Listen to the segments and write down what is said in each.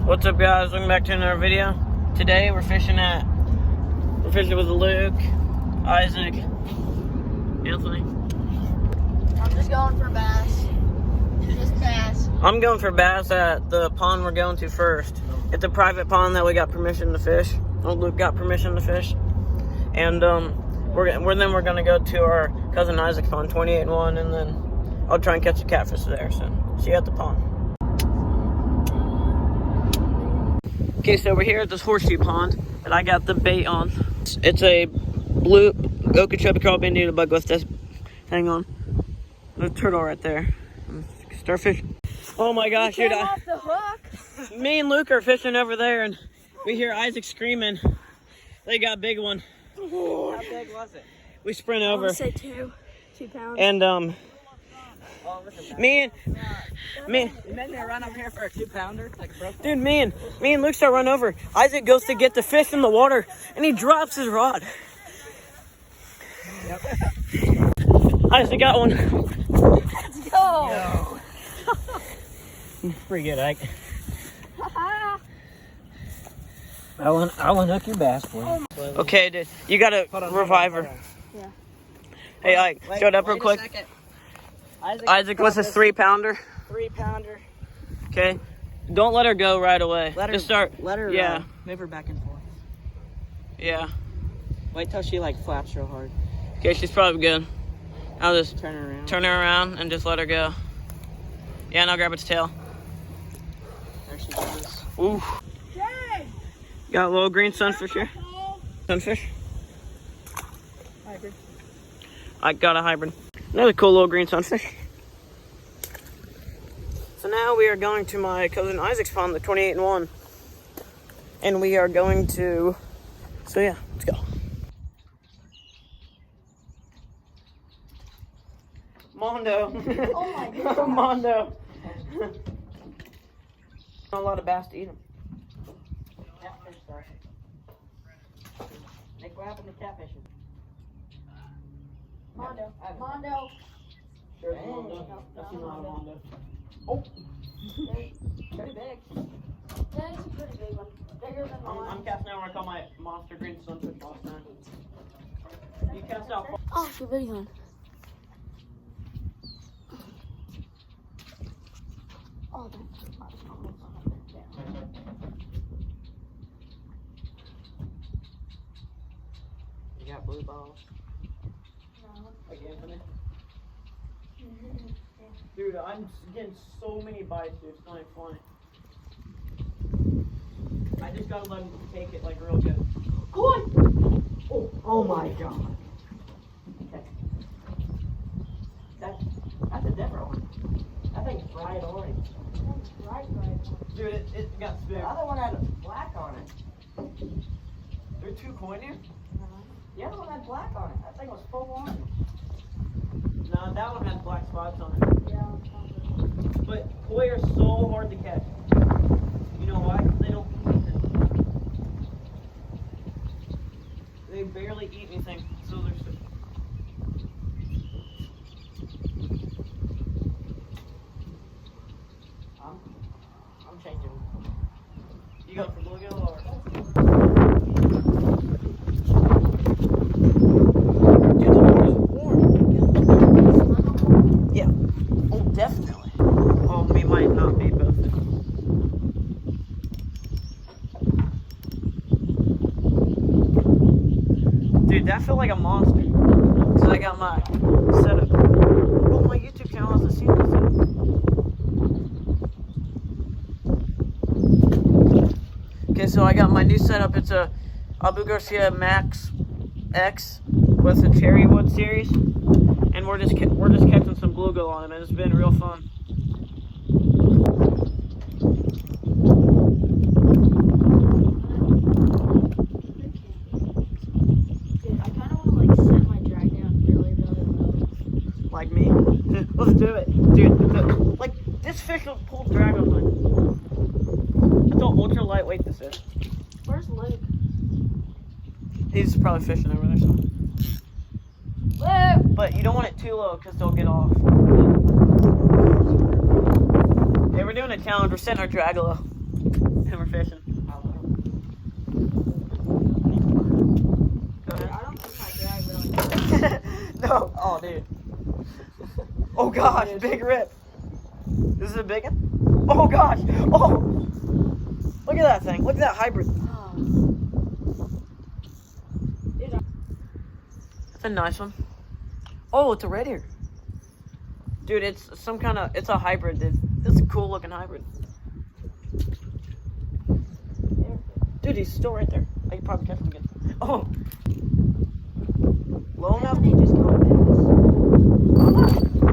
What's up, guys? Welcome back to another video. Today we're fishing with Luke, Isaac, Anthony. I'm just going for bass. Just bass. I'm going for bass at the pond we're going to first. It's a private pond that we got permission to fish. Luke got permission to fish, and we're gonna go to our cousin Isaac's pond, 28-1, and then I'll try and catch a catfish there soon. See you at the pond. Okay, so we're here at this horseshoe pond, and I got the bait on. It's a blue Okeechobee crawl-bandito bug with this thing on. There's a turtle right there. Starfish. Oh my gosh, dude! Off the hook. Me and Luke are fishing over there, and we hear Isaac screaming. They got a big one. How big was it? We sprint I over. would say 2 pounds. And me and then they run up here for a 2-pounder, like broke. dude, me and Luke start running over. Isaac goes to get the fish in the water, and he drops his rod. Yep. Isaac got one. Let's go. Pretty good, Ike. I want to hook your bass, boy. Okay, dude, you got a reviver. Yeah. Hey, Ike, show it up real quick. Isaac, what's a 3-pounder? 3-pounder. Okay, don't let her go right away. Just start. Let her. Yeah. Move her back and forth. Yeah. Wait till she like flaps real hard. Okay, she's probably good. I'll just Turn her around. turn her around and just let her go. Yeah, and I'll grab its tail. There she goes. Ooh. Got a little green sunfish here. Sunfish. Hybrid. I got a hybrid. Another cool little green sunfish. So now we are going to my cousin Isaac's pond, the 28-1. And we are going to... So yeah, let's go. Mondo. Oh my god. Mondo. Not a lot of bass to eat them. Catfish, sorry. Nick, what happened to catfishing? Mondo. Mondo. Sure, Dang. Mondo. That's not a Mondo. Pretty big. That's a pretty big one. Bigger than mine. I'm casting out what I call my monster green sunfish last night. You cast out. Oh, it's a big one. Oh, You got blue balls. no. Like Anthony. Dude, I'm getting so many bites, dude. It's not even funny. I just gotta let him take it like real good. Oh my god. Okay. That's a different one. That thing's bright orange. Dude, it got The spooked. other one had black on it. There are 2 coin here? The other one had black on it. That thing was full orange. No, that one has black spots on it. But koi are so hard to catch. You know why? 'Cause they don't eat anything. They barely eat anything, so they're so... I'm changing. You go for bluegill or... Dude, the water's warm. Yeah. Oh, definitely. Oh, we might not be both. Dude, that felt like a monster. Cause I got my setup. Oh, my YouTube channel hasn't seen this setup. Okay, so I got my new setup. It's a Abu Garcia Max X with a Cherrywood series, and we're just catching some bluegill on it, and it's been real fun. Dude, I kind of want to set my drag down really low. Like me. Let's do it, dude. Like this fish will pull drag on mine. That's how ultra lightweight this is. Where's Luke? He's probably fishing over there somewhere. Luke! But you don't want it too low because they'll get off. Hey, we're doing a challenge. We're setting our drag low. Him or fishing. Go ahead. I don't think my drag really. No. Oh, dude. Oh gosh, big rip. This is a big one? Oh gosh. Oh. Look at that thing. Look at that hybrid. That's a nice one. Oh, it's a red ear. Dude, it's some kind of, it's a hybrid, dude. It's a cool looking hybrid. Dude, he's still right there. I can probably catch him again. Oh. Low enough.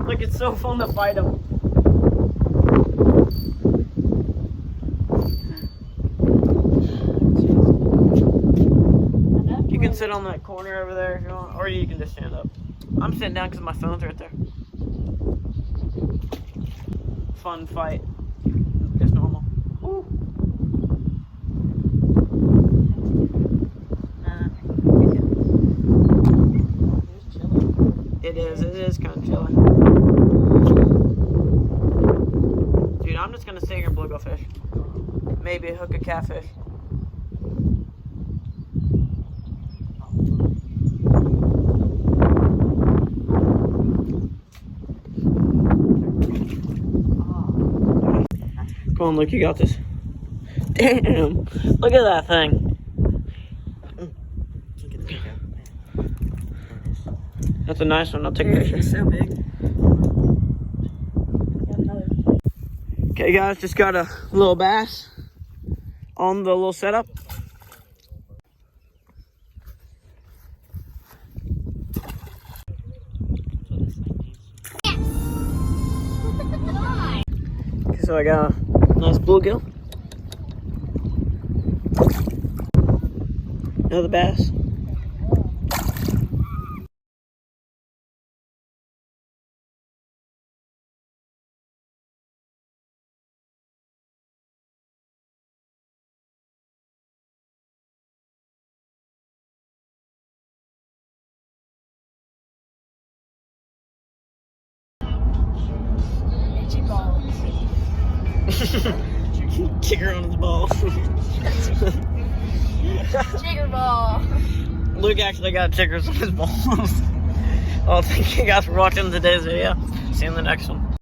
Look, it's so fun to fight him. You can sit on that corner over there if you want, or you can just stand up. I'm sitting down because my phone's right there. Fun fight. It's normal. Ooh. It is kind of chilly. Dude, I'm just gonna sit here and bluegill fish. Maybe hook a catfish. Come on, Luke, you got this. Damn, look at that thing. That's a nice one. I'll take a picture. It's so big. Okay, guys, just got a little bass on the little setup. Okay, so I got a nice bluegill. Another bass. Itchy balls. Jigger on his ball. Jigger ball. Luke actually got chiggers on his balls. Well, thank you guys for watching today's video. See you in the next one.